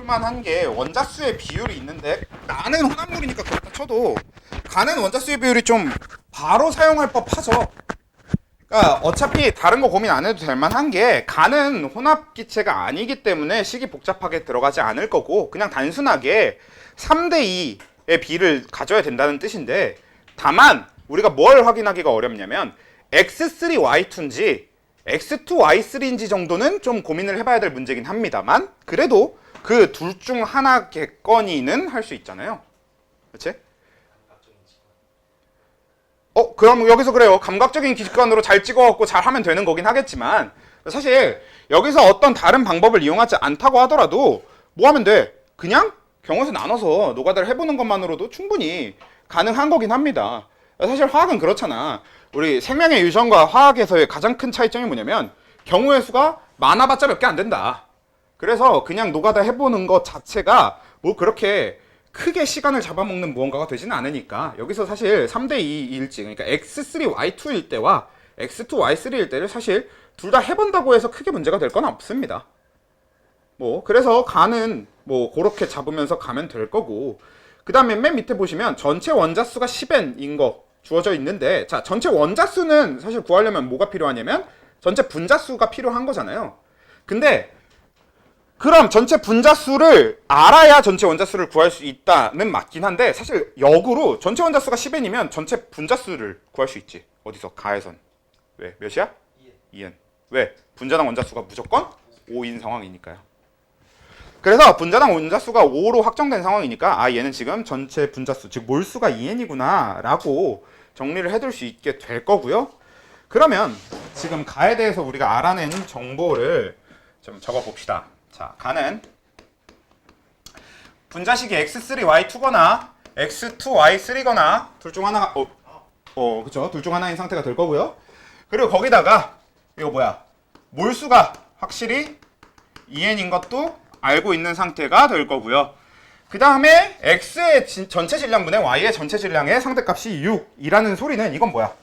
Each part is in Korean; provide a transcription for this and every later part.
볼만한 게 원자수의 비율이 있는데 나는 혼합물이니까 그렇다 쳐도 가는 원자수의 비율이 좀 바로 사용할 법하죠. 그러니까 어차피 다른 거 고민 안 해도 될 만한 게 가는 혼합기체가 아니기 때문에 식이 복잡하게 들어가지 않을 거고 그냥 단순하게 3대2의 비를 가져야 된다는 뜻인데 다만 우리가 뭘 확인하기가 어렵냐면 X3Y2인지 X2Y3인지 정도는 좀 고민을 해봐야 될 문제긴 합니다만 그래도 그 둘 중 하나겠거니는 할 수 있잖아요. 그렇지? 그럼 여기서 그래요. 감각적인 기관으로 잘 찍어갖고 잘 하면 되는 거긴 하겠지만 사실 여기서 어떤 다른 방법을 이용하지 않다고 하더라도 뭐 하면 돼? 그냥 경우에서 나눠서 노가다를 해보는 것만으로도 충분히 가능한 거긴 합니다. 사실 화학은 그렇잖아. 우리 생명의 유전과 화학에서의 가장 큰 차이점이 뭐냐면 경우의 수가 많아봤자 몇 개 안 된다. 그래서 그냥 노가다 해보는 것 자체가 뭐 그렇게 크게 시간을 잡아먹는 무언가가 되지는 않으니까 여기서 사실 3대2일지 그러니까 X3Y2일 때와 X2Y3일 때를 사실 둘 다 해본다고 해서 크게 문제가 될 건 없습니다. 뭐 그래서 가는 뭐 그렇게 잡으면서 가면 될 거고 그 다음에 맨 밑에 보시면 전체 원자수가 10N인 거 주어져 있는데 자 전체 원자수는 사실 구하려면 뭐가 필요하냐면 전체 분자수가 필요한 거잖아요. 근데 그럼 전체 분자수를 알아야 전체 원자수를 구할 수 있다는 맞긴 한데 사실 역으로 전체 원자수가 10N이면 전체 분자수를 구할 수 있지. 어디서? 가에선. 왜? 몇이야? 2N. 왜? 분자당 원자수가 무조건 5인 상황이니까요. 그래서 분자당 원자수가 5로 확정된 상황이니까 아 얘는 지금 전체 분자수 즉 몰수가 2N이구나 라고 정리를 해둘 수 있게 될 거고요. 그러면 지금 가에 대해서 우리가 알아낸 정보를 좀 적어봅시다. 자, 가는 분자식이 X3Y2거나 X2Y3거나 둘 중 하나가 그쵸? 둘 중 하나인 상태가 될 거고요. 그리고 거기다가 이거 뭐야? 몰수가 확실히 2N인 것도 알고 있는 상태가 될 거고요. 그 다음에 X의 전체 질량분의 Y의 전체 질량의 상대값이 6이라는 소리는 이건 뭐야?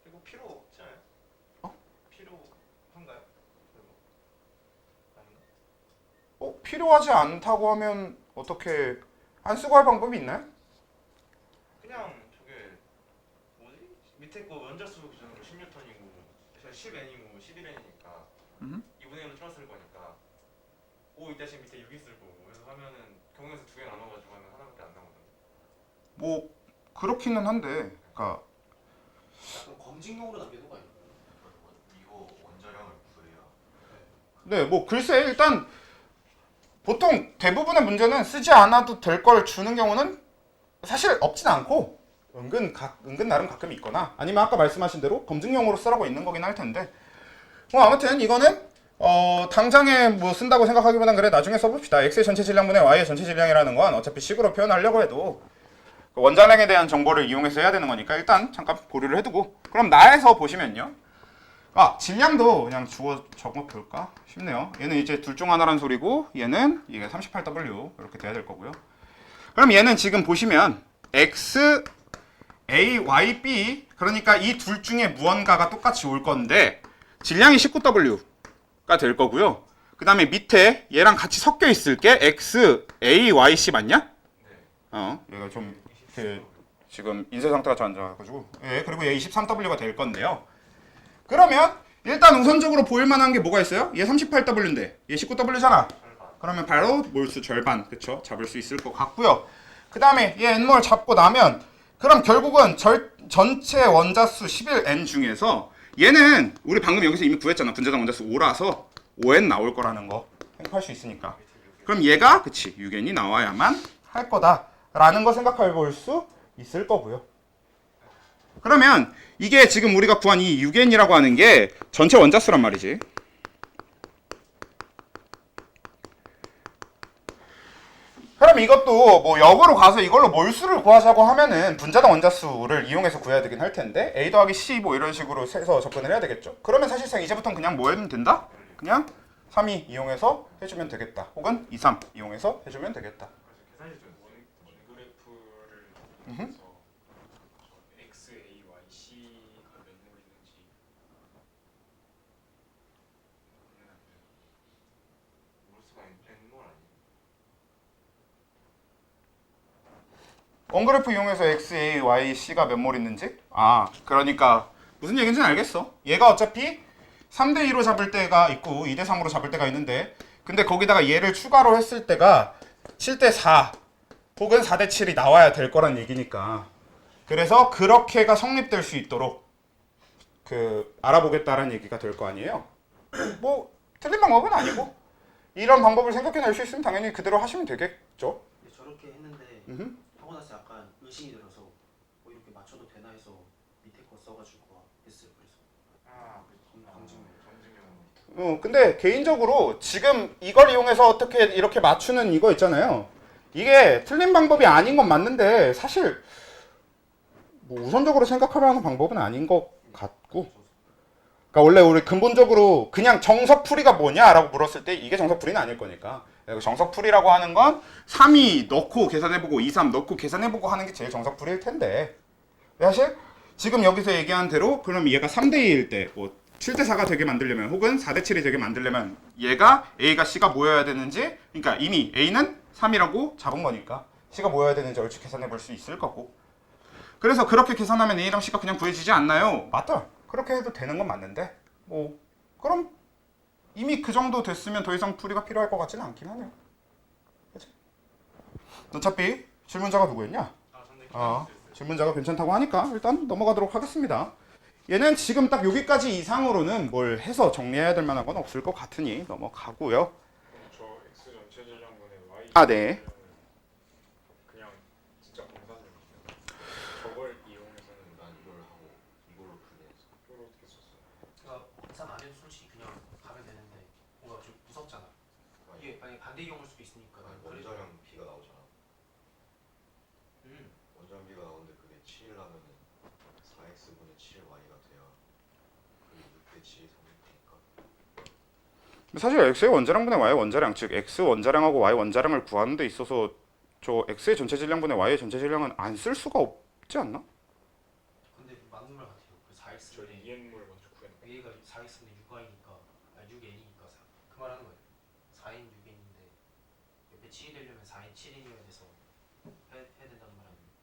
이거 필요 없지 않아요? 필요한가요? 아닌가? 필요하지 않다고 하면 어떻게 안 쓰고 할 방법이 있나요? 그냥 저게 뭐지? 밑에 거 원자수 기준으로 16톤이고 10N이고 11N이니까 2분의 1로 줄었을 거니까 5 이 대신 밑에 6 있을 거고 그래서 하면은 경우에서 두 개 나눠가지고 하면 하나밖에 안 나오던데. 뭐 그렇기는 한데 그러니까 그럼 검증용으로 남겨둔 거 아니에요? 이거 원자량을 구해야. 네, 뭐 글쎄 일단 보통 대부분의 문제는 쓰지 않아도 될 걸 주는 경우는 사실 없진 않고 은근 나름 가끔 있거나 아니면 아까 말씀하신 대로 검증용으로 쓰라고 있는 거긴 할 텐데 뭐 아무튼 이거는 당장에 뭐 쓴다고 생각하기보단 그래 나중에 써봅시다. X의 전체 질량분의 Y의 전체 질량이라는 건 어차피 식으로 표현하려고 해도 원자량에 대한 정보를 이용해서 해야 되는 거니까 일단 잠깐 보류를 해두고 그럼 나에서 보시면요. 질량도 그냥 적어볼까? 쉽네요. 얘는 이제 둘 중 하나란 소리고 얘는 이게 38W 이렇게 돼야 될 거고요. 그럼 얘는 지금 보시면 X, A, Y, B 그러니까 이 둘 중에 무언가가 똑같이 올 건데 질량이 19W가 될 거고요. 그 다음에 밑에 얘랑 같이 섞여 있을 게 X, A, Y, C 맞냐? 얘가 좀 지금 인쇄 상태가 잘 안 좋아가지고 그리고 얘 23W가 될 건데요. 그러면 일단 우선적으로 보일 만한 게 뭐가 있어요? 얘 38W인데 얘 19W잖아. 그러면 바로 몰수 절반 그쵸? 잡을 수 있을 것 같고요. 그 다음에 얘 N몰 잡고 나면 그럼 결국은 전체 원자수 11N 중에서 얘는 우리 방금 여기서 이미 구했잖아. 분자당 원자수 5라서 5N 나올 거라는 거 생각할 수 있으니까. 그럼 얘가 그치 6N이 나와야만 할 거다라는 거 생각해 볼 수 있을 거고요. 그러면 이게 지금 우리가 구한 이 6N이라고 하는 게 전체 원자수란 말이지. 그럼 이것도 뭐 역으로 가서 이걸로 몰수를 구하자고 하면은 분자당 원자수를 이용해서 구해야 되긴 할 텐데 A 더하기 C 뭐 이런 식으로 해서 접근을 해야 되겠죠. 그러면 사실상 이제부터는 그냥 뭐 하면 된다? 그냥 3이 이용해서 해주면 되겠다. 혹은 2, 3 이용해서 해주면 되겠다. 계산식 좀 원그래프를 해서 X, A, Y, C가 몇 몰 있는지 원그래프 이용해서 x, a, y, c가 몇 몰 있는지? 아, 그러니까 무슨 얘기인지는 알겠어. 얘가 어차피 3대 2로 잡을 때가 있고 2대 3으로 잡을 때가 있는데, 근데 거기다가 얘를 추가로 했을 때가 7대 4 혹은 4대 7이 나와야 될 거란 얘기니까, 그래서 그렇게가 성립될 수 있도록 알아보겠다라는 얘기가 될 거 아니에요. 뭐 틀린 방법은 아니고 이런 방법을 생각해낼 수 있으면 당연히 그대로 하시면 되겠죠. 근데 저렇게 했는데 음흠. 하고 나서 약간 의심이 들어서 뭐 이렇게 맞춰도 되나 해서 밑에 거 써가지고 했어요. 그래서 아, 검증. 근데 개인적으로 지금 이걸 이용해서 어떻게 이렇게 맞추는 이거 있잖아요. 이게 틀린 방법이 아닌 건 맞는데 사실 뭐 우선적으로 생각하려 하는 방법은 아닌 것 같고, 그러니까 원래 우리 근본적으로 그냥 정석풀이가 뭐냐라고 물었을 때 이게 정석풀이는 아닐 거니까, 정석풀이라고 하는 건 3이 넣고 계산해보고 2, 3 넣고 계산해보고 하는 게 제일 정석풀이일 텐데, 사실 지금 여기서 얘기한 대로 그럼 얘가 3대 2일 때 뭐 7대 4가 되게 만들려면 혹은 4대 7이 되게 만들려면 얘가 A가 C가 모여야 되는지, 그러니까 이미 A는 3이라고 잡은 거니까 C가 모여야 되는지 얼추 계산해 볼 수 있을 거고, 그래서 그렇게 계산하면 A랑 C가 그냥 구해지지 않나요? 맞다. 그렇게 해도 되는 건 맞는데 뭐 그럼 이미 그 정도 됐으면 더 이상 풀이가 필요할 것 같지는 않긴 하네요. 그치? 어차피 질문자가 누구였냐? 질문자가 괜찮다고 하니까 일단 넘어가도록 하겠습니다. 얘는 지금 딱 여기까지 이상으로는 뭘 해서 정리해야 될 만한 건 없을 것 같으니 넘어가고요. 저 X 전체 질량분의 Y 아, 네. 그냥 진짜 공산입니다. 저걸 이용해서는 난 이걸 하고 이걸로 풀리했어. 이걸 어떻게 썼어요? 그러니까 계산 안 해도 솔직히 그냥 가면 되는데 뭔가 좀 무섭잖아. 이게 만약 반대 경우일 수도 있으니까. 그래도 원자량 B가 나오잖아. 음. 원자량 B가 나오는데 그게 7이라면은 4x분의 7y가 돼야 그게 6대 7이 성립되니까. 사실 x의 원자량분의 y의 원자량, 즉 x 원자량하고 y 원자량을 구하는 데 있어서 저 x의 전체 질량분의 y의 전체 질량은 안 쓸 수가 없지 않나? 근데 맞는 말 같아요. 그 4x 저 분의 EN물 먼저 구해놓고 A가 4x분의 6y니까 아 6n이니까 그 말하는 거예요. 4n 6n인데 옆에 7이 되려면 4n 7n이어야 돼서 해야 된다는 말 아니에요.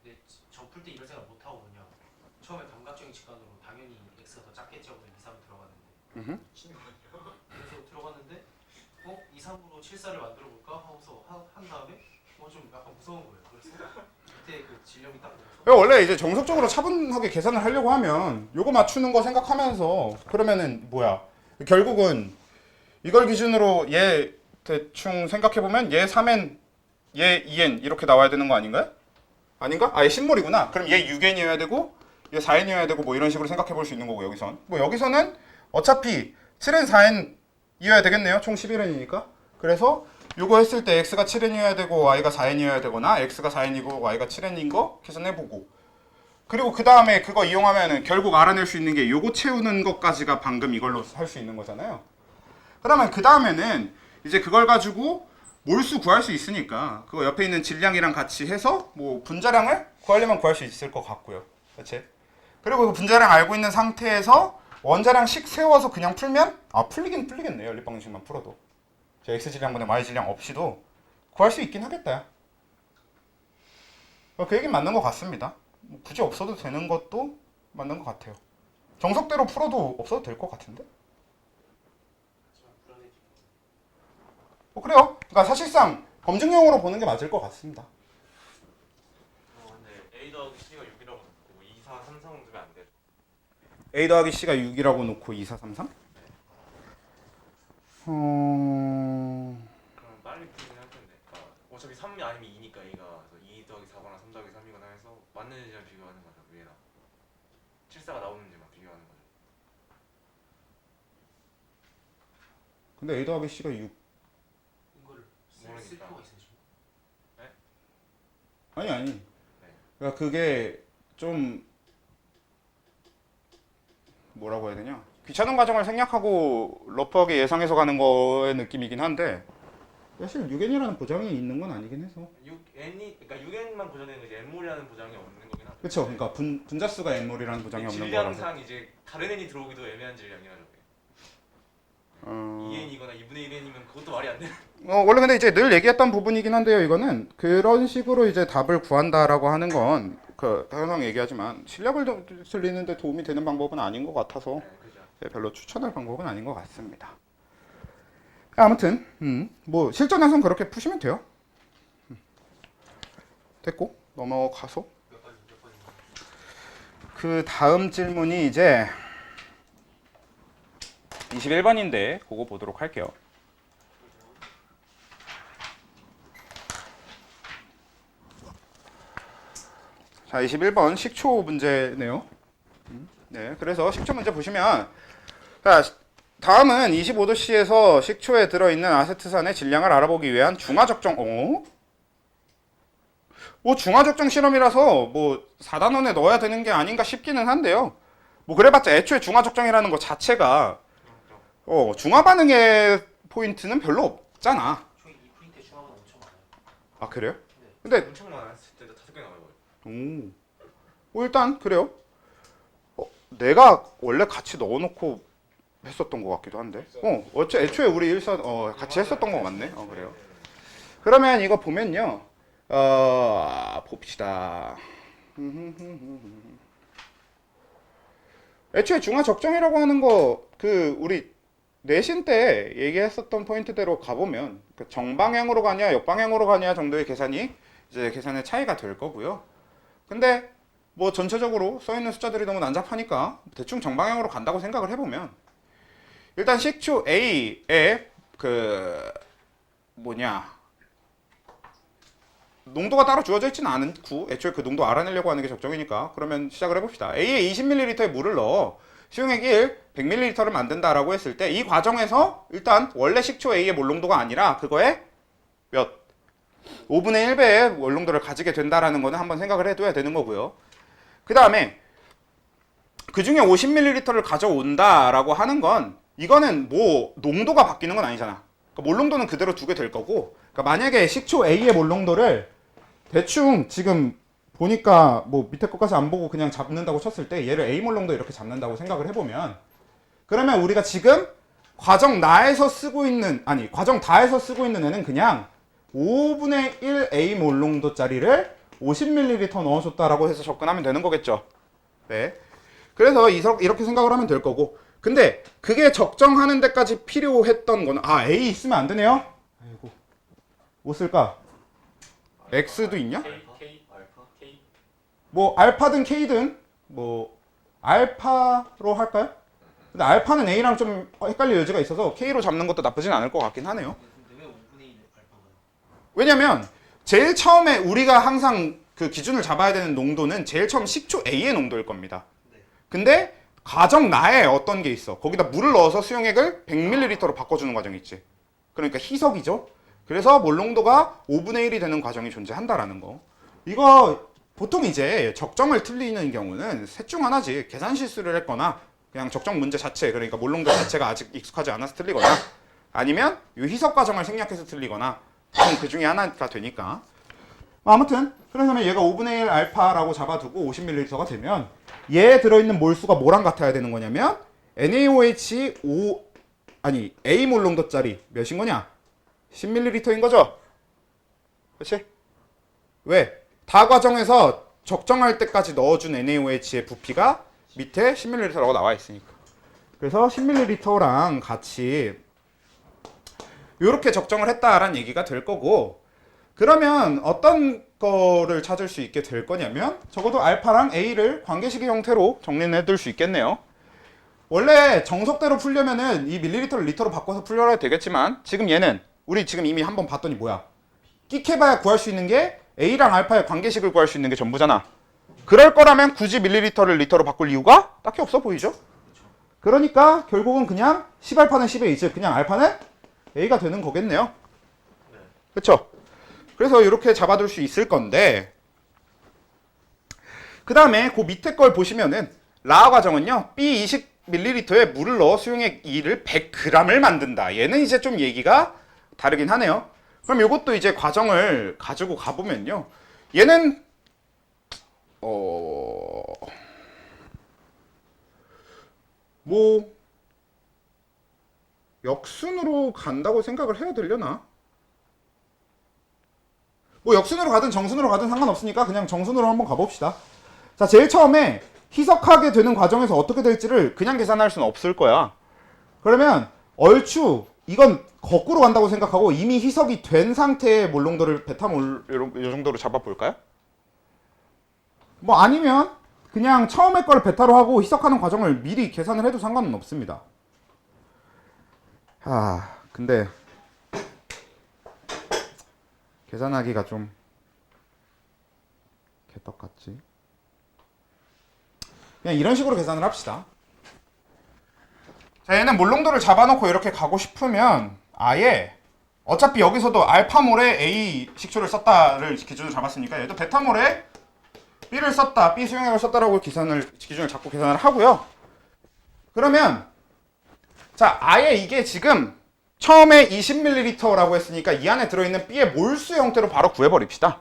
근데 저 풀 때 이런 생각 못 하고 그냥 처음에 감각적인 직관으로 당연히 x가 더 작겠지 하고 2, 3 들어갔는데 그래서 들어갔는데 2, 3으로 7, 4를 만들어 볼까 하고서 한 다음에 좀 약간 무서운 거예요. 그래서 그때 그 질량이 딱 보고서 원래 이제 정석적으로 차분하게 계산을 하려고 하면 요거 맞추는 거 생각하면서 그러면은 뭐야, 결국은 이걸 기준으로 얘 대충 생각해보면 얘 3n, 얘 2n 이렇게 나와야 되는 거 아닌가요? 아닌가? 아, 얘 신몰이구나. 그럼 얘 6n이어야 되고 얘 4n이어야 되고 뭐 이런 식으로 생각해 볼 수 있는 거고, 여기선 뭐 여기서는 어차피 7n, 4n이어야 되겠네요. 총 11n이니까. 그래서 요거 했을 때 x가 7n이어야 되고 y가 4n이어야 되거나 x가 4n이고 y가 7n인 거 계산해보고, 그리고 그 다음에 그거 이용하면은 결국 알아낼 수 있는 게 요거 채우는 것까지가 방금 이걸로 할 수 있는 거잖아요. 그러면 그 다음에는 이제 그걸 가지고 몰수 구할 수 있으니까 그거 옆에 있는 질량이랑 같이 해서 뭐 분자량을 구하려면 구할 수 있을 것 같고요. 그렇지? 그리고 그 분자량 알고 있는 상태에서 원자량씩 세워서 그냥 풀면 풀리긴 풀리겠네요. 연립방정식만 풀어도. 저 x 질량분의 y 질량 없이도 구할 수 있긴 하겠다. 그 얘기는 맞는 것 같습니다. 뭐 굳이 없어도 되는 것도 맞는 것 같아요. 정석대로 풀어도 없어도 될 것 같은데? 하지만 불안해지고 그래요. 그러니까 사실상 검증용으로 보는 게 맞을 것 같습니다. 근데 A 더하기 C가 6이라고 놓고 2, 4, 3, 4 넣으면 안 돼. A 더하기 C가 6이라고 놓고 2, 4, 3, 3? 그럼 빨리 풀리긴 할 텐데. 그러니까 어차피 3이 아니면 2니까 A가 그래서 2 더하기 4거나 3 더하기 3이거나 해서 맞는지랑 비교하는 거죠. 위에다 7사가 나오는지만 비교하는 거죠. 근데 A 더하기 C가 6. 이거를 쓸 모르니까. 필요가 있으시죠? 아니. 그러니까 그게 좀 뭐라고 해야 되냐? 귀찮은 과정을 생략하고 러프하게 예상해서 가는 거의 느낌이긴 한데 사실 6n이라는 보장이 있는 건 아니긴 해서. 6n이 그러니까 6n만 보장되는 거지 n몰이라는 보장이 없는 거긴 하죠. 그렇죠. 그러니까 분자수가 n몰이라는 보장이 없는 거라서. 질량상 이제 다른 n이 들어오기도 애매한 질량이라 저게. 어, 2n이거나 2분의 1n이면 그것도 말이 안 돼. 원래 근데 이제 늘 얘기했던 부분이긴 한데요. 이거는 그런 식으로 이제 답을 구한다라고 하는 건 항상 얘기하지만 실력을 늘리는데 도움이 되는 방법은 아닌 것 같아서 네, 그죠. 별로 추천할 방법은 아닌 것 같습니다. 아무튼 뭐 실전에선 그렇게 푸시면 돼요. 됐고 넘어가서 몇 번인가? 그 다음 질문이 이제 21번인데 그거 보도록 할게요. 자, 21번 식초 문제네요. 네, 그래서 식초 문제 보시면 자, 다음은 25도씨에서 식초에 들어있는 아세트산의 질량을 알아보기 위한 중화적정 뭐 중화적정 실험이라서 뭐 4단원에 넣어야 되는 게 아닌가 싶기는 한데요. 뭐 그래봤자 애초에 중화적정이라는 것 자체가 중화 반응의 포인트는 별로 없잖아. 저희 2프리 때 중화가 엄청 많아요. 아 그래요? 근데 엄청 많았을 때도 5개 나와요. 일단 그래요. 내가 원래 같이 넣어놓고 했었던 것 같기도 한데. 애초에 우리 일선 같이 했었던 거 맞네. 그래요. 그러면 이거 보면요. 봅시다. 애초에 중화 적정이라고 하는 거 우리 내신 때 얘기했었던 포인트대로 가보면 정방향으로 가냐 역방향으로 가냐 정도의 계산이 이제 계산의 차이가 될 거고요. 근데 뭐 전체적으로 써있는 숫자들이 너무 난잡하니까 대충 정방향으로 간다고 생각을 해보면 일단 식초 A의 농도가 따로 주어져 있지는 않고 애초에 그 농도 알아내려고 하는 게 적정이니까 그러면 시작을 해봅시다. A에 20ml의 물을 넣어 수용액 1 100ml를 만든다라고 했을 때 이 과정에서 일단 원래 식초 A의 몰농도가 아니라 그거의 몇 5분의 1배의 몰농도를 가지게 된다라는 거는 한번 생각을 해둬야 되는 거고요. 그 다음에 그 중에 50ml를 가져온다라고 하는 건 이거는 뭐 농도가 바뀌는 건 아니잖아. 그러니까 몰농도는 그대로 두게 될 거고 그러니까 만약에 식초 A의 몰농도를 대충 지금 보니까 뭐 밑에 것까지 안 보고 그냥 잡는다고 쳤을 때 얘를 A 몰농도 이렇게 잡는다고 생각을 해보면 그러면 우리가 지금 과정 다에서 쓰고 있는 애는 그냥 5분의 1 A 몰농도짜리를 50ml 넣어줬다라고 해서 접근하면 되는 거겠죠. 네. 그래서 이렇게 생각을 하면 될 거고 근데 그게 적정하는 데까지 필요했던 거는 A 있으면 안 되네요. 아이고 뭐 쓸까? X도 있냐? 뭐 알파든 K든 뭐 알파로 할까요? 근데 알파는 A랑 좀 헷갈릴 여지가 있어서 K로 잡는 것도 나쁘진 않을 것 같긴 하네요. 근데 왜 5분의 1 알파가요? 왜냐면 제일 처음에 우리가 항상 그 기준을 잡아야 되는 농도는 제일 처음 식초 A의 농도일 겁니다. 근데 과정 나에 어떤 게 있어. 거기다 물을 넣어서 수용액을 100ml로 바꿔주는 과정이 있지. 그러니까 희석이죠. 그래서 몰농도가 5분의 1이 되는 과정이 존재한다라는 거. 이거 보통 이제 적정을 틀리는 경우는 셋 중 하나지. 계산 실수를 했거나 그냥 적정 문제 자체 그러니까 몰농도 자체가 아직 익숙하지 않아서 틀리거나 아니면 이 희석 과정을 생략해서 틀리거나 그 중에 하나가 되니까. 아무튼 그러면 얘가 5분의 1 알파라고 잡아두고 50ml가 되면 얘에 들어있는 몰수가 뭐랑 같아야 되는 거냐면 NaOH A 몰농도짜리 몇인 거냐? 10ml인 거죠? 그렇지? 왜? 다 과정에서 적정할 때까지 넣어준 NaOH의 부피가 밑에 10ml라고 나와 있으니까. 그래서 10ml랑 같이 이렇게 적정을 했다라는 얘기가 될 거고 그러면 어떤 거를 찾을 수 있게 될 거냐면 적어도 알파랑 A를 관계식의 형태로 정리해 둘 수 있겠네요. 원래 정석대로 풀려면은 이 밀리리터를 리터로 바꿔서 풀려야 되겠지만 지금 얘는 우리 지금 이미 한번 봤더니 뭐야? 끽해봐야 구할 수 있는 게 A랑 알파의 관계식을 구할 수 있는 게 전부잖아. 그럴 거라면 굳이 밀리리터를 리터로 바꿀 이유가 딱히 없어 보이죠? 그러니까 결국은 그냥 10알파는 10A 즉 그냥 알파는 A가 되는 거겠네요. 그렇죠? 그래서 이렇게 잡아둘 수 있을 건데 그 다음에 그 밑에 걸 보시면은 라아 과정은요 B 20ml에 물을 넣어 수용액 2를 100g을 만든다. 얘는 이제 좀 얘기가 다르긴 하네요. 그럼 이것도 이제 과정을 가지고 가보면요 얘는 뭐 역순으로 간다고 생각을 해야 되려나? 뭐 역순으로 가든 정순으로 가든 상관없으니까 그냥 정순으로 한번 가봅시다. 자, 제일 처음에 희석하게 되는 과정에서 어떻게 될지를 그냥 계산할 수는 없을 거야. 그러면 얼추 이건 거꾸로 간다고 생각하고 이미 희석이 된 상태의 몰롱도를 베타몰 이 정도로 잡아볼까요? 뭐 아니면 그냥 처음에 걸 베타로 하고 희석하는 과정을 미리 계산을 해도 상관은 없습니다. 근데 계산하기가 좀 개떡 같지. 그냥 이런 식으로 계산을 합시다. 자, 얘는 몰롱도를 잡아놓고 이렇게 가고 싶으면 아예 어차피 여기서도 알파몰에 A 식초를 썼다를 기준으로 잡았으니까 얘도 베타몰에 B를 썼다, B 수용액을 썼다라고 기준을 잡고 계산을 하고요. 그러면 자, 아예 이게 지금 처음에 20ml라고 했으니까 이 안에 들어있는 B의 몰수 형태로 바로 구해버립시다.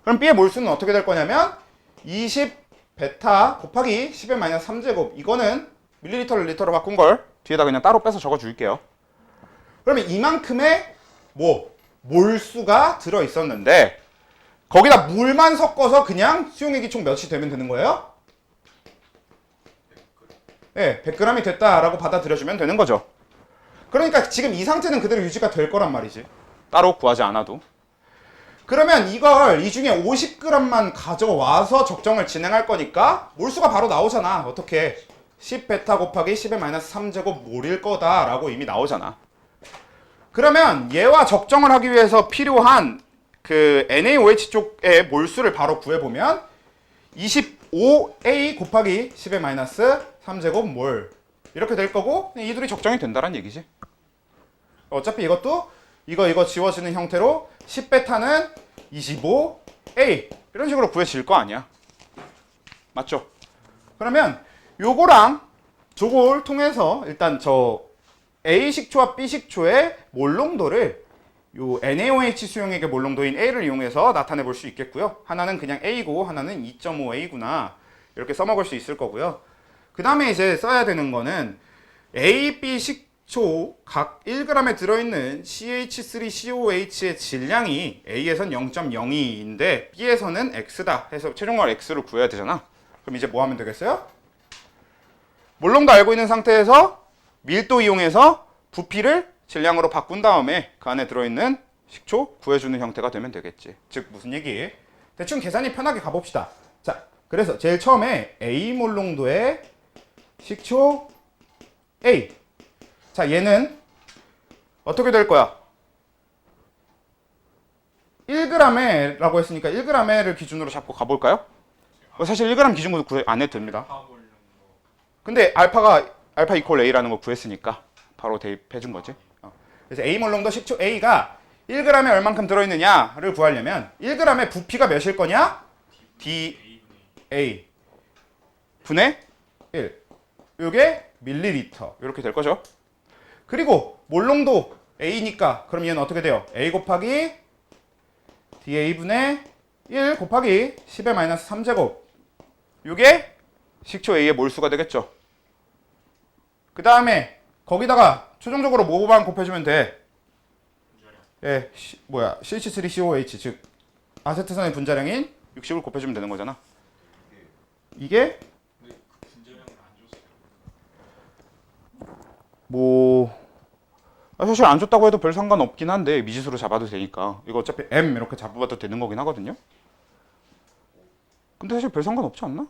그럼 B의 몰수는 어떻게 될 거냐면 20 베타 곱하기 10의 마이너스 3제곱, 이거는 밀리리터를 리터로 바꾼 걸 뒤에다 그냥 따로 빼서 적어줄게요. 그러면 이만큼의 몰수가 들어있었는데 거기다 물만 섞어서 그냥 수용액이 총 몇이 되면 되는 거예요? 네, 100g이 됐다라고 받아들여주면 되는 거죠. 그러니까 지금 이 상태는 그대로 유지가 될 거란 말이지. 따로 구하지 않아도. 그러면 이걸 이 중에 50g만 가져와서 적정을 진행할 거니까 몰수가 바로 나오잖아. 어떻게? 10베타 곱하기 10의 마이너스 3제곱 몰일 거다라고 이미 나오잖아. 그러면 얘와 적정을 하기 위해서 필요한 그 NaOH 쪽의 몰수를 바로 구해보면 25A 곱하기 10의 마이너스 3제곱 몰 이렇게 될 거고, 이 둘이 적정이 된다는 얘기지. 어차피 이것도 이거 지워지는 형태로 10베타는 25A 이런 식으로 구해질 거 아니야. 맞죠? 그러면 요거랑 저걸 통해서 일단 저 A 식초와 B 식초의 몰롱도를 요 NaOH 수용액의 몰롱도인 A를 이용해서 나타내 볼 수 있겠고요. 하나는 그냥 A고 하나는 2.5A구나 이렇게 써먹을 수 있을 거고요. 그 다음에 이제 써야 되는 거는 A, B 식초 각 1g에 들어있는 CH3COOH의 질량이 A에선 0.02인데 B에서는 X다 해서 최종값 X를 구해야 되잖아. 그럼 이제 뭐 하면 되겠어요? 몰롱도 알고 있는 상태에서 밀도 이용해서 부피를 질량으로 바꾼 다음에 그 안에 들어있는 식초 구해주는 형태가 되면 되겠지. 즉 무슨 얘기? 대충 계산이 편하게 가봅시다. 자, 그래서 제일 처음에 A 몰롱도의 식초 A. 자, 얘는 어떻게 될 거야? 1g에 라고 했으니까 1g를 기준으로 잡고 가볼까요? 사실 1g 기준으로 안 해도 됩니다. 근데 알파 이퀄 A라는 걸 구했으니까 바로 대입해 준 거지. 그래서 A 몰롱도 식초 A가 1g에 얼만큼 들어있느냐를 구하려면 1g의 부피가 몇일 거냐? DA 분의 1. 요게 밀리리터 이렇게 될 거죠. 그리고 몰롱도 A니까 그럼 얘는 어떻게 돼요? A 곱하기 DA분의 1 곱하기 10의 마이너스 3제곱 요게 식초 A의 몰수가 되겠죠. 그 다음에 거기다가 최종적으로 뭐만 곱해주면 돼? 예, CH3COOH 즉 아세트산의 분자량인 60을 곱해주면 되는 거잖아. 이게 사실 안 줬다고 해도 별 상관없긴 한데 미지수로 잡아도 되니까 이거 어차피 M 이렇게 잡아봐도 되는 거긴 하거든요. 근데 사실 별 상관없지 않나?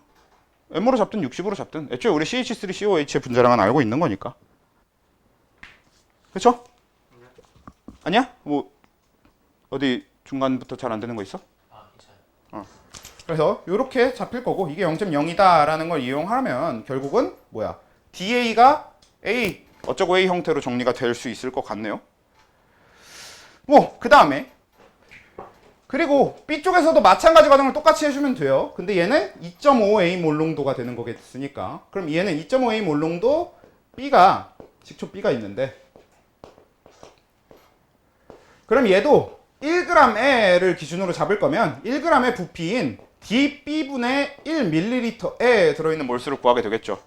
M으로 잡든 60으로 잡든 애초에 우리 CH3COOH의 분자량은 알고 있는 거니까. 그쵸? 아니야? 뭐 어디 중간부터 잘 안 되는 거 있어? 괜찮아요. 그래서 이렇게 잡힐 거고 이게 0.0이다라는 걸 이용하면 결국은 뭐야? DA가 A 어쩌고 A 형태로 정리가 될 수 있을 것 같네요. 그 다음에 그리고 B 쪽에서도 마찬가지 과정을 똑같이 해주면 돼요. 근데 얘는 2.5A 몰롱도가 되는 거겠으니까 그럼 얘는 2.5A 몰롱도 B가 식초 B가 있는데 그럼 얘도 1g를 기준으로 잡을 거면 1g의 부피인 dB분의 1ml에 들어있는 몰수를 구하게 되겠죠.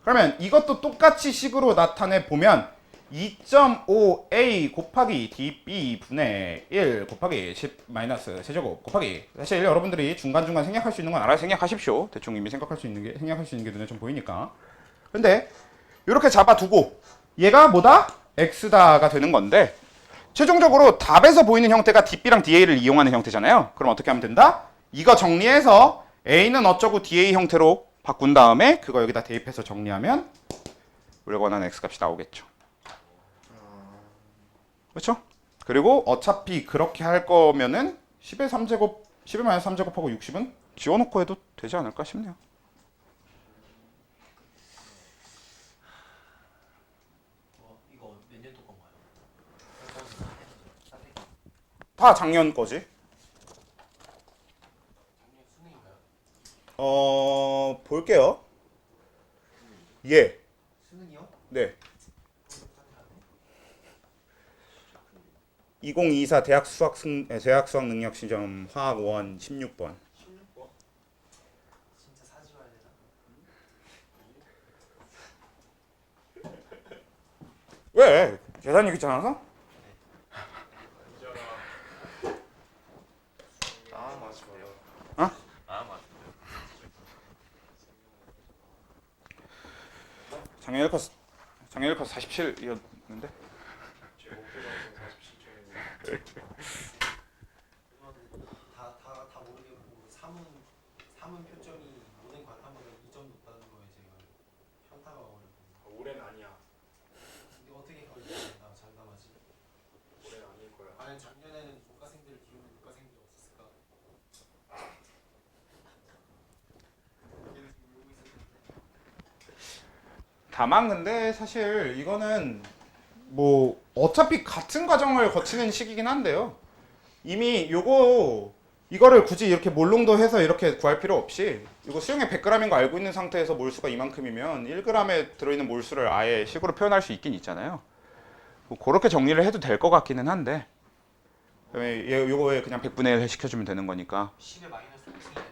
그러면 이것도 똑같이 식으로 나타내 보면 2.5a 곱하기 db 분의 1 곱하기 10 마이너스 세제곱 곱하기, 사실 여러분들이 중간중간 생략할 수 있는 건 알아서 생략하십시오. 대충 이미 생각할 수 있는 게 생략할 수 있는 게 눈에 좀 보이니까. 근데 이렇게 잡아두고 얘가 뭐다? x다가 되는 건데, 최종적으로 답에서 보이는 형태가 db랑 da를 이용하는 형태잖아요. 그럼 어떻게 하면 된다? 이거 정리해서 a는 어쩌고 da 형태로 바꾼 다음에 그거 여기다 대입해서 정리하면 우리가 원하는 x값이 나오겠죠. 그렇죠? 그리고 어차피 그렇게 할 거면은 10의 3제곱, 10의 마이너스 3제곱하고 60은 지워놓고 해도 되지 않을까 싶네요. 이거 몇 년도 건가요? 다 작년 거지. 작년 수능인가요? 볼게요. 예. 수능이요? 네. 2024 대학 수학 능력 시점 화학 1 16번. 16번? 진짜 사지 마야 되나? 왜? 계산이 귀찮아서? 아 맞아요. 어? 아 맞아요. 작년 1컷 47이었는데. 제 목표 점수는 47점인데 다 모르겠고 삼은 표점이 모든 관탐보다 2점 높다는 거에 제가 현타가 와버리고 올해는 아니야. 근데 어떻게 그걸 장담하지? 올해는 아닐 거야. 과연 작년에는 문과생들을 기우는 문과생들이 없었을까? 걔는 지금 울고 있었는데. 다만 근데 사실 이거는 뭐 어차피 같은 과정을 거치는 시기긴 한데요. 이미 이거를 굳이 이렇게 몰롱도 해서 이렇게 구할 필요 없이, 이거 수용액 100g인 거 알고 있는 상태에서 몰수가 이만큼이면 1g에 들어있는 몰수를 아예 식으로 표현할 수 있긴 있잖아요. 뭐 그렇게 정리를 해도 될 것 같기는 한데, 이거에 그냥 100분의 1 시켜주면 되는 거니까. 10에 마이너스 5승이 되는 거예요.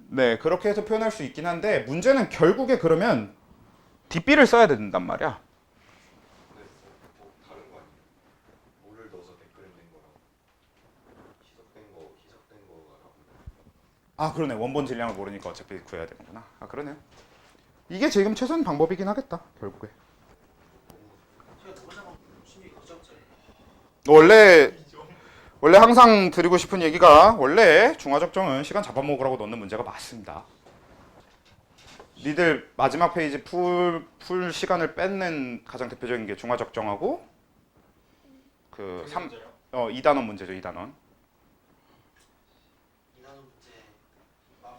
네, 그렇게 해서 표현할 수 있긴 한데, 문제는 결국에 그러면 db를 써야 된단 말이야. 근데 뭐 다른 거 아니에요? 물을 넣어서 100g 된 거랑 희석된 거가 아, 그러네. 원본 질량을 모르니까 어차피 구해야 되는구나. 아, 그러네요. 이게 지금 최선 방법이긴 하겠다, 결국에. 제가 모르자면 심지어 2점짜리. 원래 항상 드리고 싶은 얘기가, 원래 중화적정은 시간 잡아먹으라고 넣는 문제가 맞습니다. 니들 마지막 페이지 풀 시간을 뺏는 가장 대표적인 게 중화적정하고 그 2단원 문제죠, 2단원. 2단원 문제.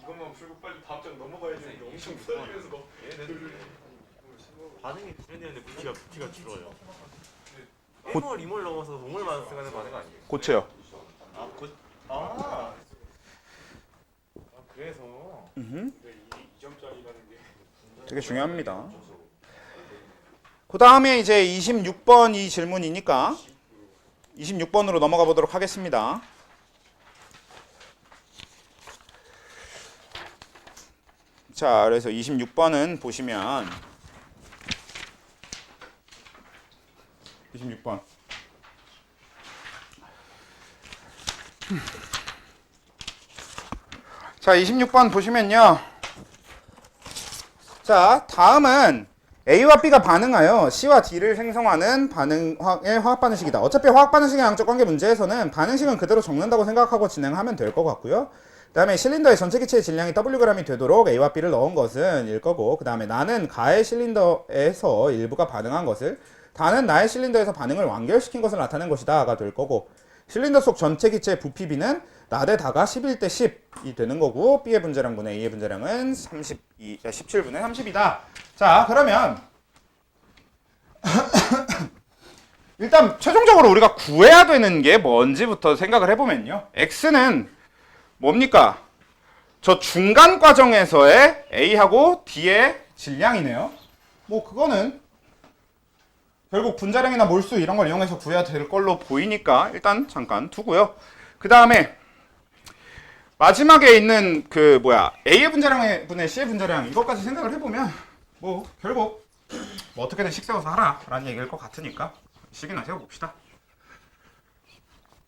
이것만 풀고 빨리 다음 장 넘어가야 되는데 엄청 부담되면서 너. 반응이 불현되는데 부피가 줄어요. 1몰 2몰 넘어서 5몰만 쓰는 반응 아니에요? 고쳐요. 아 그래서 근데 이 2점짜리라는 게 되게 중요합니다. 그 다음에 이제 26번 이 질문이니까 26번으로 넘어가 보도록 하겠습니다. 자, 그래서 26번은 보시면 26번. 자, 26번 보시면요. 자, 다음은 A와 B가 반응하여 C와 D를 생성하는 반응의 화학 반응식이다. 어차피 화학 반응식의 양적 관계 문제에서는 반응식은 그대로 적는다고 생각하고 진행하면 될 것 같고요. 그 다음에 실린더의 전체 기체의 질량이 Wg이 되도록 A와 B를 넣은 것은 일 거고, 그 다음에 나는 가의 실린더에서 일부가 반응한 것을, 다는 나의 실린더에서 반응을 완결시킨 것을 나타낸 것이다가 될 거고, 실린더 속 전체 기체의 부피 B는 나 대 다가 11대 10이 되는 거고, B의 분자량 분의 A의 분자량은 17분의 30이다. 자, 그러면 일단 최종적으로 우리가 구해야 되는 게 뭔지부터 생각을 해보면요. X는 뭡니까? 저 중간 과정에서의 A하고 D의 질량이네요. 뭐 그거는 결국 분자량이나 몰수 이런 걸 이용해서 구해야 될 걸로 보이니까 일단 잠깐 두고요. 그 다음에 마지막에 있는 A의 분자량 분의 C의 분자량, 이것까지 생각을 해보면 뭐 결국 뭐 어떻게든 식 세워서 하라 라는 얘기일 것 같으니까 식이나 세워봅시다.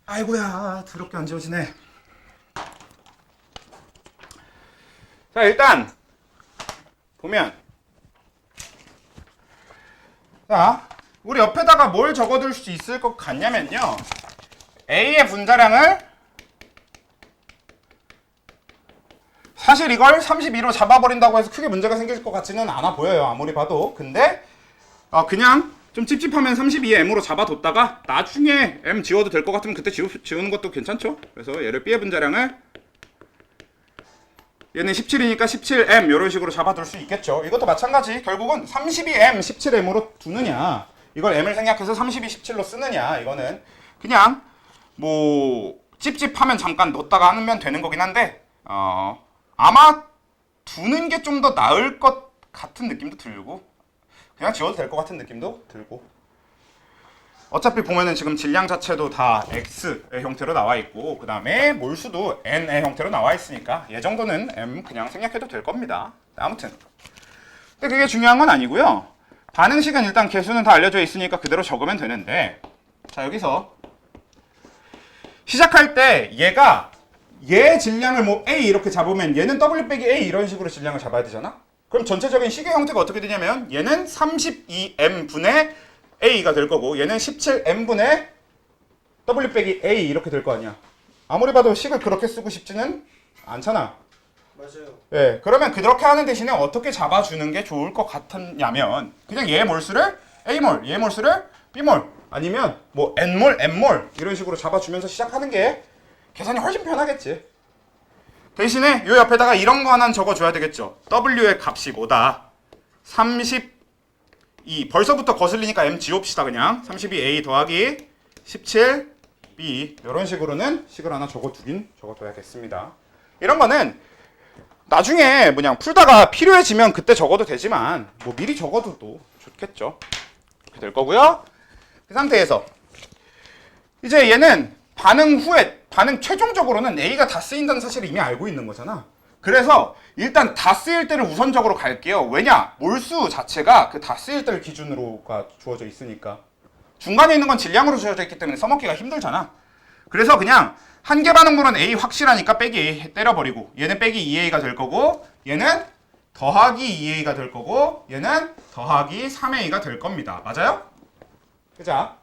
아이고야 더럽게 안 지워지네. 자 일단 보면 자 우리 옆에다가 뭘 적어둘 수 있을 것 같냐면요, A의 분자량을 사실 이걸 32로 잡아버린다고 해서 크게 문제가 생길 것 같지는 않아 보여요, 아무리 봐도. 근데 그냥 좀 찝찝하면 32의 m으로 잡아뒀다가 나중에 m 지워도 될 것 같으면 그때 지우는 것도 괜찮죠. 그래서 얘를 b의 분자량을 얘는 17이니까 17m 이런 식으로 잡아둘 수 있겠죠. 이것도 마찬가지. 결국은 32m, 17m으로 두느냐, 이걸 m을 생략해서 32, 17로 쓰느냐, 이거는 그냥 뭐 찝찝하면 잠깐 넣었다가 하면 되는 거긴 한데 아마 두는 게 좀 더 나을 것 같은 느낌도 들고 그냥 지워도 될 것 같은 느낌도 들고, 어차피 보면은 지금 질량 자체도 다 X의 형태로 나와 있고 그 다음에 몰수도 N의 형태로 나와 있으니까 얘 정도는 M 그냥 생략해도 될 겁니다. 아무튼 근데 그게 중요한 건 아니고요. 반응식은 일단 개수는 다 알려져 있으니까 그대로 적으면 되는데, 자 여기서 시작할 때 얘가 얘 질량을 뭐 A 이렇게 잡으면 얘는 W 빼기 A 이런 식으로 질량을 잡아야 되잖아. 그럼 전체적인 식의 형태가 어떻게 되냐면 얘는 32M 분의 A가 될 거고 얘는 17M 분의 W 빼기 A 이렇게 될 거 아니야. 아무리 봐도 식을 그렇게 쓰고 싶지는 않잖아. 맞아요. 예, 그러면 그렇게 하는 대신에 어떻게 잡아주는 게 좋을 것 같았냐면 그냥 얘 몰수를 A몰, 얘 몰수를 B몰 아니면 뭐 N몰, M몰 이런 식으로 잡아주면서 시작하는 게 계산이 훨씬 편하겠지. 대신에 요 옆에다가 이런 거 하나 적어줘야 되겠죠. W의 값이 뭐다? 32. 벌써부터 거슬리니까 M 지웁시다. 그냥 32A 더하기 17B 이런 식으로는 식을 하나 적어둬야겠습니다. 이런 거는 나중에 그냥 풀다가 필요해지면 그때 적어도 되지만 뭐 미리 적어둬도 좋겠죠. 이렇게 될 거고요. 그 상태에서 이제 얘는 반응 후에 최종적으로는 A가 다 쓰인다는 사실을 이미 알고 있는 거잖아. 그래서 일단 다 쓰일 때를 우선적으로 갈게요. 왜냐? 몰수 자체가 그 다 쓰일 때를 기준으로가 주어져 있으니까. 중간에 있는 건 질량으로 주어져 있기 때문에 써먹기가 힘들잖아. 그래서 그냥 한계 반응물은 A 확실하니까 빼기 A 때려버리고 얘는 빼기 2A가 될 거고 얘는 더하기 2A가 될 거고 얘는 더하기 3A가 될 겁니다. 맞아요? 그죠?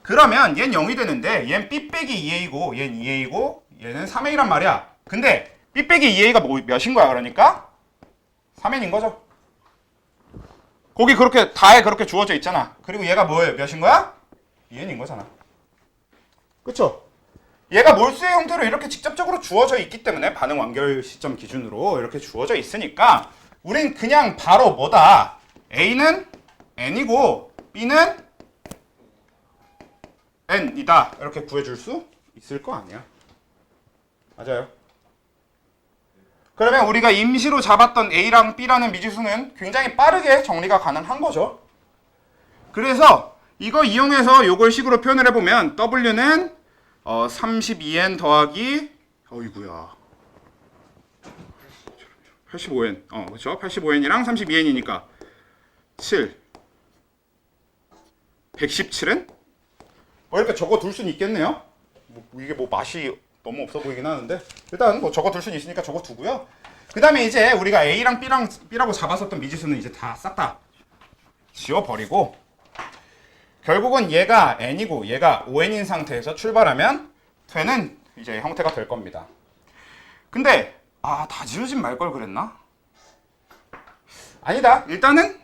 그러면 얘는 0이 되는데 얘는 B 빼기 2A고 얘는 2A고 얘는 3A란 말이야. 근데 B 빼기 2A가 몇인 거야? 그러니까 3N인 거죠. 거기 그렇게 다에 그렇게 주어져 있잖아. 그리고 얘가 뭐예요? 몇인 거야? 2N인 거잖아. 그쵸? 얘가 몰수의 형태로 이렇게 직접적으로 주어져 있기 때문에 반응 완결 시점 기준으로 이렇게 주어져 있으니까 우린 그냥 바로 뭐다? A는 N이고 B는 N이다. 이렇게 구해줄 수 있을 거 아니야. 맞아요. 그러면 우리가 임시로 잡았던 A랑 B라는 미지수는 굉장히 빠르게 정리가 가능한 거죠. 그래서 이거 이용해서 요걸 식으로 표현을 해보면 W는 32N 더하기 어이구야 85N 그렇죠? 85N이랑 32N이니까 7 117N? 뭐 이렇게 적어둘 수는 있겠네요. 이게 뭐 맛이 너무 없어 보이긴 하는데 일단 뭐 적어둘 수는 있으니까 적어두고요. 그 다음에 이제 우리가 A랑 B라고 잡았었던 미지수는 이제 다 싹 다 지워버리고 결국은 얘가 N이고 얘가 ON인 상태에서 출발하면 되는 이제 형태가 될 겁니다. 근데 다 지우진 말 걸 그랬나? 아니다. 일단은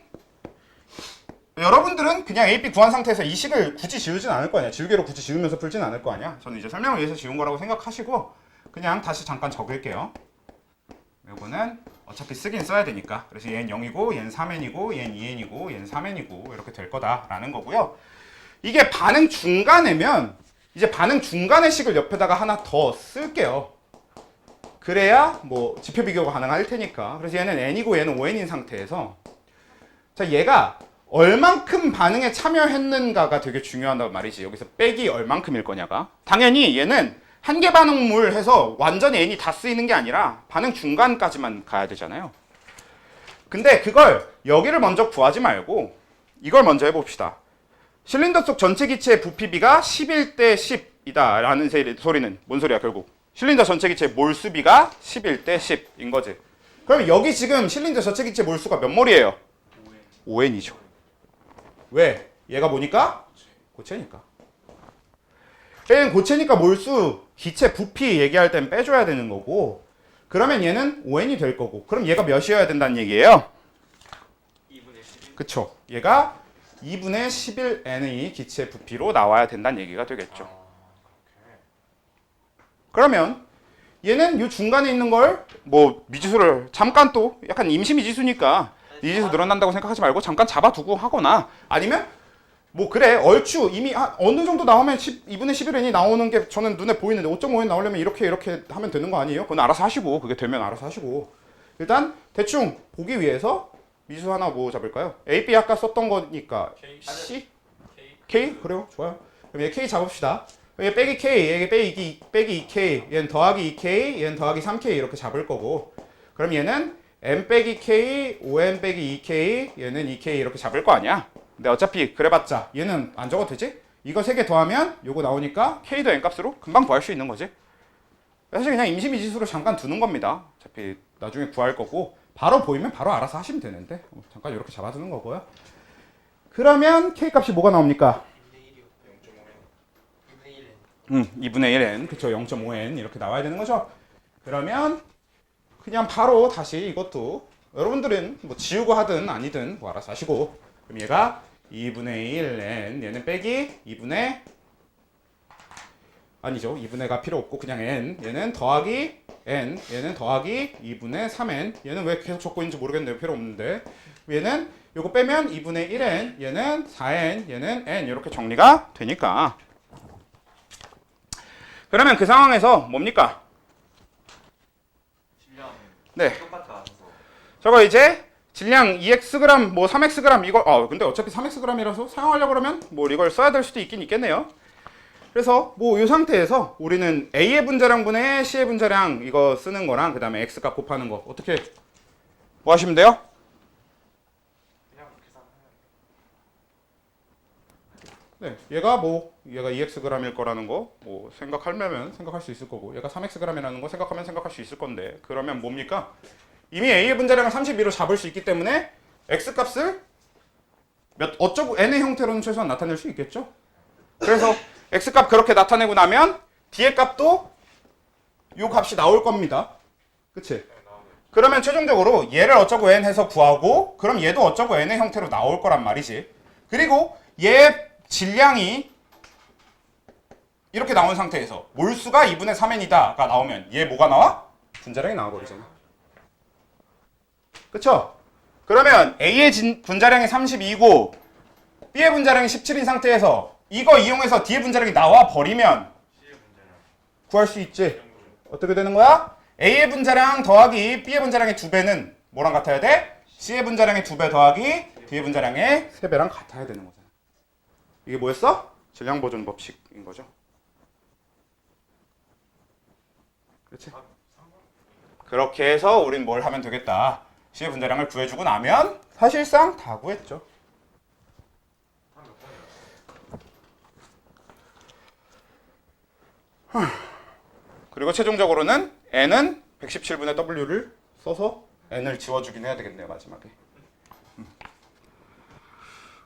여러분들은 그냥 A, B 구한 상태에서 이 식을 굳이 지우진 않을 거 아니야. 지우개로 굳이 지우면서 풀진 않을 거 아니야. 저는 이제 설명을 위해서 지운 거라고 생각하시고 그냥 다시 잠깐 적을게요. 요거는 어차피 쓰긴 써야 되니까. 그래서 얘는 0이고 얘는 3n이고 얘는 2n이고 얘는 3n이고 이렇게 될 거다라는 거고요. 이게 반응 중간에면 이제 반응 중간의 식을 옆에다가 하나 더 쓸게요. 그래야 뭐 지표 비교가 가능할 테니까. 그래서 얘는 n이고 얘는 5n인 상태에서 자 얘가 얼만큼 반응에 참여했는가가 되게 중요하단 말이지. 여기서 빼기 얼만큼일 거냐가. 당연히 얘는 한계 반응물 해서 완전히 n이 다 쓰이는 게 아니라 반응 중간까지만 가야 되잖아요. 근데 그걸 여기를 먼저 구하지 말고 이걸 먼저 해봅시다. 실린더 속 전체 기체의 부피비가 11대 10이다 라는 소리는 뭔 소리야 결국? 실린더 전체 기체의 몰수비가 11대 10인 거지. 그럼 여기 지금 실린더 전체 기체 몰수가 몇 몰이에요? 5N이죠. 왜? 얘가 뭐니까? 고체니까. 얘는 고체니까 몰수, 기체 부피 얘기할 땐 빼줘야 되는 거고, 그러면 얘는 5N이 될 거고, 그럼 얘가 몇이어야 된다는 얘기예요? 2분의 11. 그쵸. 얘가 2분의 11N의 기체 부피로 나와야 된다는 얘기가 되겠죠. 그러면 얘는 이 중간에 있는 걸 뭐 미지수를 잠깐 또 약간 임시 미지수니까 미지수 늘어난다고 생각하지 말고 잠깐 잡아두고 하거나 아니면 뭐 그래 얼추 이미 어느 정도 나오면 2분의 11n이 나오는 게 저는 눈에 보이는데 5.5n 나오려면 이렇게 하면 되는 거 아니에요? 그건 알아서 하시고 그게 되면 알아서 하시고 일단 대충 보기 위해서 미지수 하나 뭐 잡을까요? A, B 아까 썼던 거니까 C? K? 그래요? 좋아요. 그럼 얘 K 잡읍시다. 얘 빼기 K, 얘 빼기 2K, 얘는 더하기 2K, 얘는 더하기 3K 이렇게 잡을 거고 그럼 얘는 M 빼기 K, 5N 빼기 2K, 얘는 2K 이렇게 잡을 거 아니야? 근데 어차피 그래봤자 얘는 안 적어도 되지? 이거 3개 더하면 요거 나오니까 K도 N 값으로 금방 구할 수 있는 거지. 사실 그냥 임시미지수로 잠깐 두는 겁니다. 어차피 나중에 구할 거고 바로 보이면 바로 알아서 하시면 되는데 잠깐 이렇게 잡아두는 거고요. 그러면 K 값이 뭐가 나옵니까? 2분의 1n, 그쵸, 0.5n 이렇게 나와야 되는 거죠. 그러면 그냥 바로 다시 이것도 여러분들은 뭐 지우고 하든 아니든 뭐 알아서 하시고 그럼 얘가 2분의 1n, 얘는 빼기 2분의 아니죠, 2분의가 필요 없고 그냥 n, 얘는 더하기 n, 얘는 더하기 2분의 3n, 얘는 왜 계속 적고 있는지 모르겠네요. 필요 없는데 얘는 요거 빼면 2분의 1n, 얘는 4n, 얘는 n 이렇게 정리가 되니까 그러면 그 상황에서 뭡니까? 질량 네. 똑같아. 저거 이제 질량 2xg, 뭐 3xg 이거 근데 어차피 3xg이라서 사용하려고 그러면 뭐 이걸 써야 될 수도 있긴 있겠네요. 그래서 뭐 이 상태에서 우리는 A의 분자량분의 C의 분자량 이거 쓰는 거랑 그 다음에 x값 곱하는 거 어떻게 뭐 하시면 돼요? 그냥 계산하면. 네, 얘가 2xg일 거라는 거 뭐 생각하려면 생각할 수 있을 거고 얘가 3xg이라는 거 생각하면 생각할 수 있을 건데 그러면 뭡니까? 이미 A의 분자량을 32로 잡을 수 있기 때문에 x값을 어쩌고 n의 형태로는 최소한 나타낼 수 있겠죠? 그래서 x값 그렇게 나타내고 나면 D의 값도 요 값이 나올 겁니다. 그치? 그러면 최종적으로 얘를 어쩌고 n 해서 구하고 그럼 얘도 어쩌고 n의 형태로 나올 거란 말이지. 그리고 얘 질량이 이렇게 나온 상태에서 몰수가 2분의 3n이다가 나오면 얘 뭐가 나와? 분자량이 나와버리잖아. 그쵸? 그러면 A의 분자량이 32고 B의 분자량이 17인 상태에서 이거 이용해서 D의 분자량이 나와 버리면 구할 수 있지. 어떻게 되는 거야? A의 분자량 더하기 B의 분자량의 2배는 뭐랑 같아야 돼? C의 분자량의 2배 더하기 D의 분자량의 3배랑 같아야 되는 거잖아. 이게 뭐였어? 질량 보존 법칙인 거죠. 그렇지? 그렇게 해서 우린 뭘 하면 되겠다. C의 분자량을 구해주고 나면 사실상 다 구했죠. 그리고 최종적으로는 n은 117분의 w를 써서 n을 지워주긴 해야 되겠네요. 마지막에.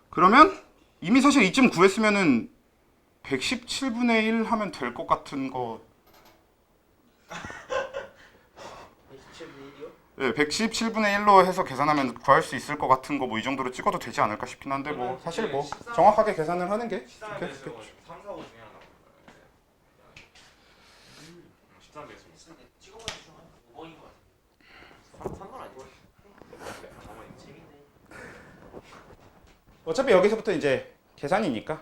그러면 이미 사실 이쯤 구했으면은 117분의 1 하면 될 것 같은 거. 117분의 1로 해서 계산하면 구할 수 있을 것 같은 거 뭐 이 정도로 찍어도 되지 않을까 싶긴 한데 뭐 사실 뭐 정확하게 계산을 하는 게 좋겠죠. 3, 4, 5 중에 하나. 13 배수. 찍어봐 주시면 5번인 것 같아요. 3번 아니고. 재밌네. 어차피 여기서부터 이제 계산이니까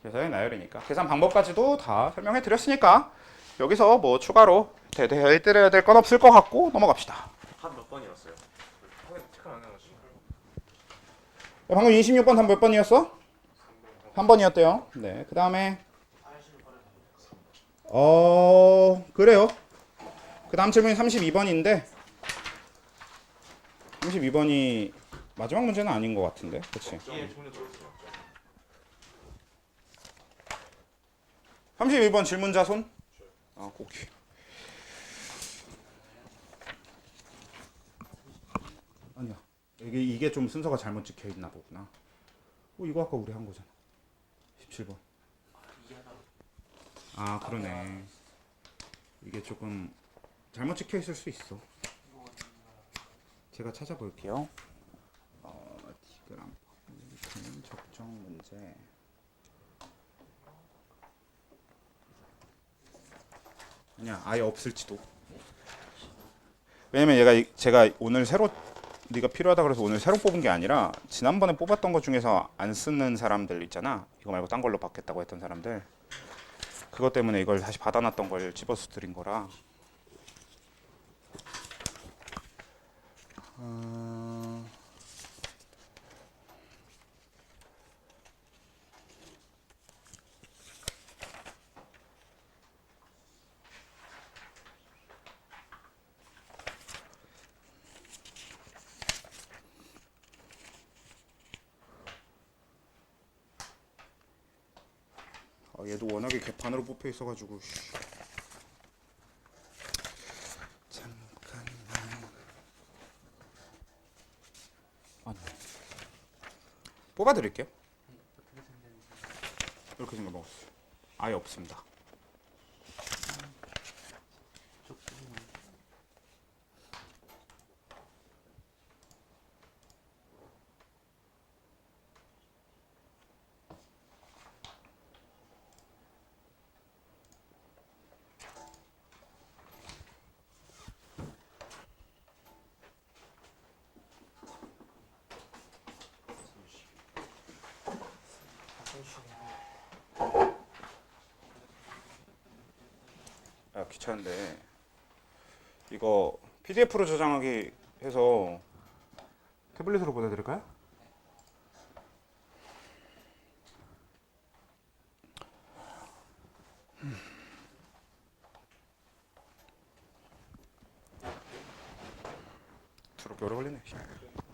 계산의 나열이니까 계산 방법까지도 다 설명해 드렸으니까 여기서 뭐 추가로 해드려야 될 건 없을 것 같고 넘어갑시다. 한 몇 번이었어요? 체크 안 해가지고. 방금 26번 한 몇 번이었어? 3번이었대요. 네, 그 다음에 그래요. 그 다음 질문이 32번인데 32번이 마지막 문제는 아닌 것 같은데, 그렇지? 예, 전혀 들었어요. 32번 질문자 손? 아, 오케이. 아니야. 이게 좀 순서가 잘못 찍혀 있나 보구나. 이거 아까 우리 한 거잖아. 17번. 아, 그러네. 이게 조금 잘못 찍혀 있을 수 있어. 제가 찾아볼게요. 디그람 적정 문제. 아니야, 아예 없을지도. 왜냐면 제가 오늘 새로 네가 필요하다 그래서 오늘 새로 뽑은 게 아니라 지난번에 뽑았던 것 중에서 안 쓰는 사람들 있잖아. 이거 말고 딴 걸로 받겠다고 했던 사람들. 그것 때문에 이걸 다시 받아놨던 걸 집어서 드린 거라. 얘도 워낙에 개판으로 뽑혀 있어가지고. 잠깐만. 뽑아드릴게요. 이렇게 생각 먹었어요. 아예 없습니다. 귀찮은데 이거 PDF로 저장하기 해서 태블릿으로 보내드릴까요? 저렇게 오래 걸리네.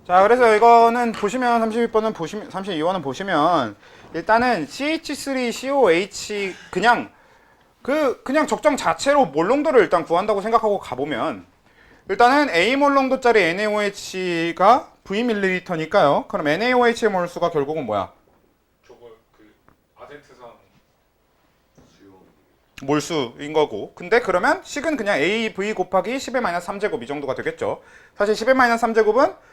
자, 그래서 이거는 보시면 32번은 보시면 32번은 보시면 일단은 CH3COH 그냥 적정 자체로 몰롱도를 일단 구한다고 생각하고 가보면 일단은 A 몰롱도짜리 NaOH가 V ml니까요. 그럼 NaOH의 몰수가 결국은 뭐야? 저거 그 아젠트산 수용 몰수인 거고. 근데 그러면 식은 그냥 AV 곱하기 10의 -3제곱 이 정도가 되겠죠. 사실 10의 -3제곱은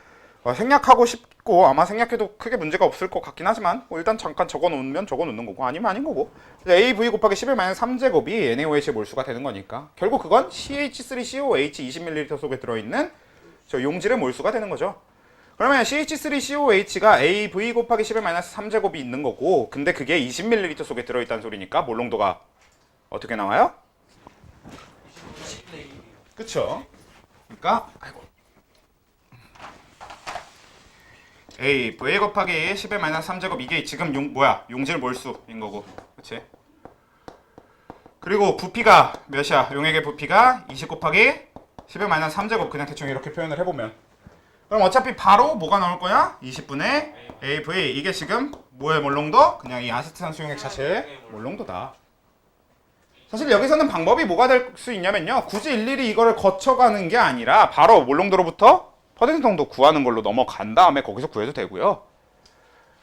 생략하고 싶고 아마 생략해도 크게 문제가 없을 것 같긴 하지만 일단 잠깐 적어놓으면 적어놓는 거고 아니면 아닌 거고. AV 곱하기 10의 -3제곱이 NaOH의 몰수가 되는 거니까 결국 그건 CH3COH 20ml 속에 들어있는 저 용질의 몰수가 되는 거죠. 그러면 CH3COH가 AV 곱하기 10의 -3제곱이 있는 거고 근데 그게 20ml 속에 들어있다는 소리니까 몰롱도가 어떻게 나와요? 20분의 1이에요. 그쵸? 그러니까 AV 곱하기 10의 -3제곱 이게 지금 용질 몰수인 거고 그치? 그리고 부피가 몇이야? 용액의 부피가 20 곱하기 10의 -3제곱 그냥 대충 이렇게 표현을 해보면 그럼 어차피 바로 뭐가 나올 거야? 20분의 AV 이게 지금 뭐의 몰롱도? 그냥 이 아세트산수 용액 자체의 몰롱도다. 사실 여기서는 방법이 뭐가 될 수 있냐면요 굳이 일일이 이거를 거쳐가는 게 아니라 바로 몰롱도로부터 퍼센트 정도 구하는 걸로 넘어간 다음에 거기서 구해도 되고요.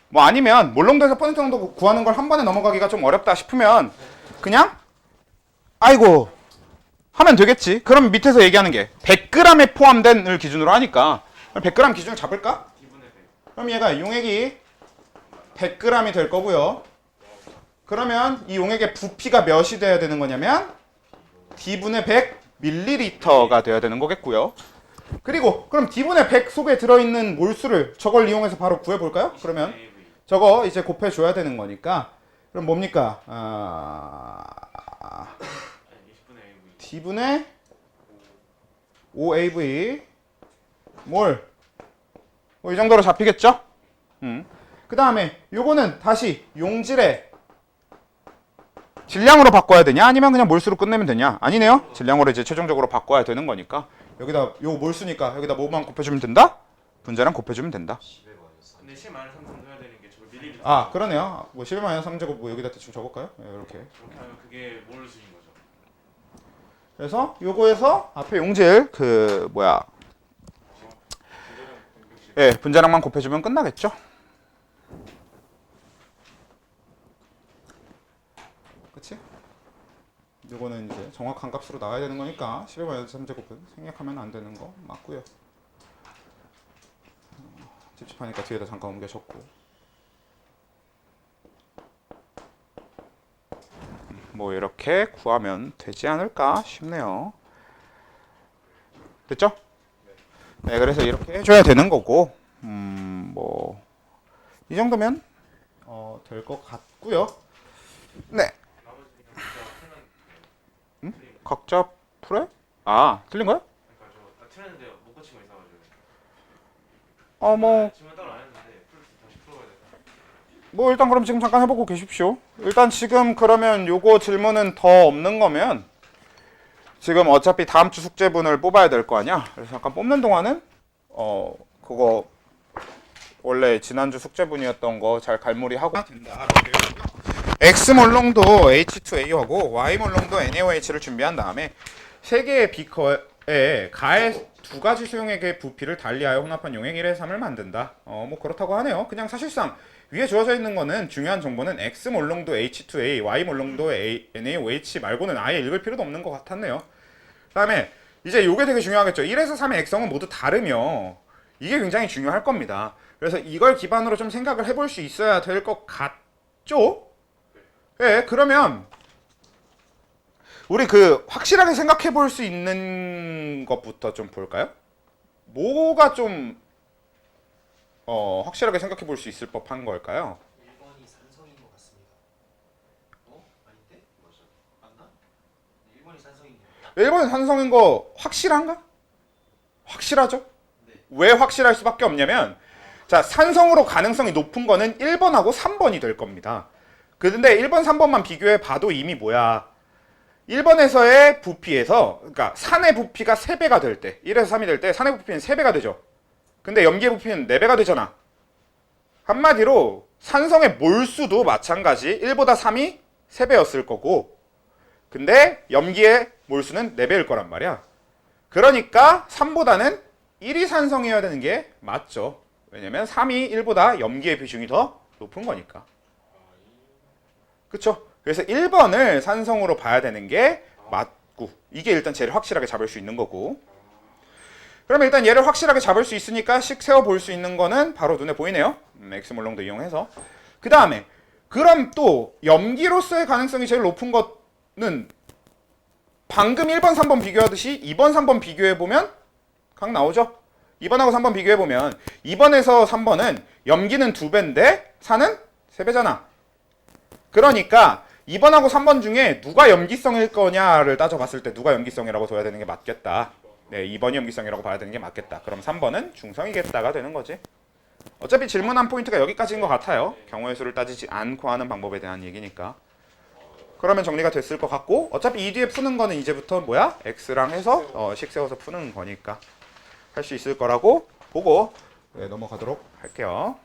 뭐 아니면 몰롱도에서 퍼센트 정도 구하는 걸 한 번에 넘어가기가 좀 어렵다 싶으면 그냥 아이고 하면 되겠지. 그럼 밑에서 얘기하는 게 100g에 포함된 을 기준으로 하니까 100g 기준을 잡을까? 2분의 100. 그럼 얘가 용액이 100g이 될 거고요. 그러면 이 용액의 부피가 몇이 돼야 되는 거냐면 D분의 100ml가 돼야 되는 거겠고요. 그리고 그럼 D분의 100 속에 들어있는 몰수를 저걸 이용해서 바로 구해볼까요? 그러면 저거 이제 곱해줘야 되는 거니까 그럼 뭡니까? 20분의 AV. D분의 5AV 몰 이 정도로 잡히겠죠? 그 다음에 요거는 다시 용질의 질량으로 바꿔야 되냐? 아니면 그냥 몰수로 끝내면 되냐? 아니네요. 질량으로 이제 최종적으로 바꿔야 되는 거니까 여기다 요 몰수니까 여기다 뭐만 곱해주면 된다? 분자량 곱해주면 된다. 10에 마이너스 근데 10 마이너스 3 정도 해야 되는 게 저거 밀리리터. 아 그러네요. 뭐 11-3제곱 뭐 여기다 대충 적을까요? 네, 이렇게. 그렇게 하면 그게 몰 수인 거죠. 그래서 요거에서 앞에 용질 그 뭐야 예 분자량만 곱해주면 끝나겠죠. 그치? 요거는 이제 정확한 값으로 나와야 되는 거니까 11-3제곱은 생략하면 안 되는 거 맞고요. 찝찝하니까 뒤에다 잠깐 옮겨 적고 뭐 이렇게 구하면 되지 않을까 싶네요. 됐죠? 네, 그래서 이렇게 해줘야 되는 거고, 뭐 이 정도면 될 것 같고요. 네, 나머지 그냥 진짜 틀면 각자 풀에? 아, 틀린 거야? 그러니까 저 틀렸는데 못 고친 거 있어가지고. 뭐 질문 따로 안 했는데 다시 풀어야 돼서. 뭐 일단 그럼 지금 잠깐 해보고 계십시오. 일단 지금 그러면 요거 질문은 더 없는 거면 지금 어차피 다음 주 숙제분을 뽑아야 될 거 아니야. 그래서 잠깐 뽑는 동안은 그거 원래 지난주 숙제분이었던 거 잘 갈무리하고 된다. X 몰롱도 H2A하고 Y 몰롱도 NaOH를 준비한 다음에 세 개의 비커에 가의 두 가지 수용액의 부피를 달리하여 혼합한 용액 1의 3을 만든다. 뭐 그렇다고 하네요. 그냥 사실상 위에 주어져 있는 거는 중요한 정보는 X 몰롱도 H2A, Y 몰롱도 NaOH 말고는 아예 읽을 필요도 없는 것 같았네요. 그다음에 이제 요게 되게 중요하겠죠. 1에서 3의 액성은 모두 다르며 이게 굉장히 중요할 겁니다. 그래서 이걸 기반으로 좀 생각을 해볼 수 있어야 될 것 같죠? 예, 그러면 우리 그 확실하게 생각해 볼 수 있는 것부터 좀 볼까요? 뭐가 좀 확실하게 생각해 볼 수 있을 법한 걸까요? 1번이 산성인 것 같습니다. 아닌데? 맞나? 1번이 산성이네요. 1번 산성인 거 확실한가? 확실하죠? 네. 왜 확실할 수밖에 없냐면 자 산성으로 가능성이 높은 거는 1번하고 3번이 될 겁니다. 그런데 1번, 3번만 비교해 봐도 이미 뭐야 1번에서의 부피에서 그러니까 산의 부피가 3배가 될 때 1에서 3이 될 때 산의 부피는 3배가 되죠. 근데 염기의 부피는 4배가 되잖아. 한마디로 산성의 몰수도 마찬가지 1보다 3이 3배였을 거고 근데 염기의 몰수는 4배일 거란 말이야. 그러니까 3보다는 1이 산성이어야 되는 게 맞죠. 왜냐면 3이 1보다 염기의 비중이 더 높은 거니까. 그쵸? 그래서 1번을 산성으로 봐야 되는 게 맞고 이게 일단 제일 확실하게 잡을 수 있는 거고 그러면 일단 얘를 확실하게 잡을 수 있으니까 식 세워 볼 수 있는 거는 바로 눈에 보이네요. X몰롱도 이용해서 그 다음에 그럼 또 염기로서의 가능성이 제일 높은 거는 방금 1번, 3번 비교하듯이 2번, 3번 비교해보면 각 나오죠? 2번하고 3번 비교해보면 2번에서 3번은 염기는 2배인데 산은 3배잖아. 그러니까 2번하고 3번 중에 누가 염기성일 거냐를 따져봤을 때 누가 염기성이라고 둬야 되는 게 맞겠다. 네, 2번이 염기성이라고 봐야 되는 게 맞겠다. 그럼 3번은 중성이겠다가 되는 거지. 어차피 질문한 포인트가 여기까지인 것 같아요. 경우의 수를 따지지 않고 하는 방법에 대한 얘기니까. 그러면 정리가 됐을 것 같고 어차피 이 뒤에 푸는 거는 이제부터 뭐야? X랑 해서 식 세워서 푸는 거니까 할 수 있을 거라고 보고 네, 넘어가도록 할게요.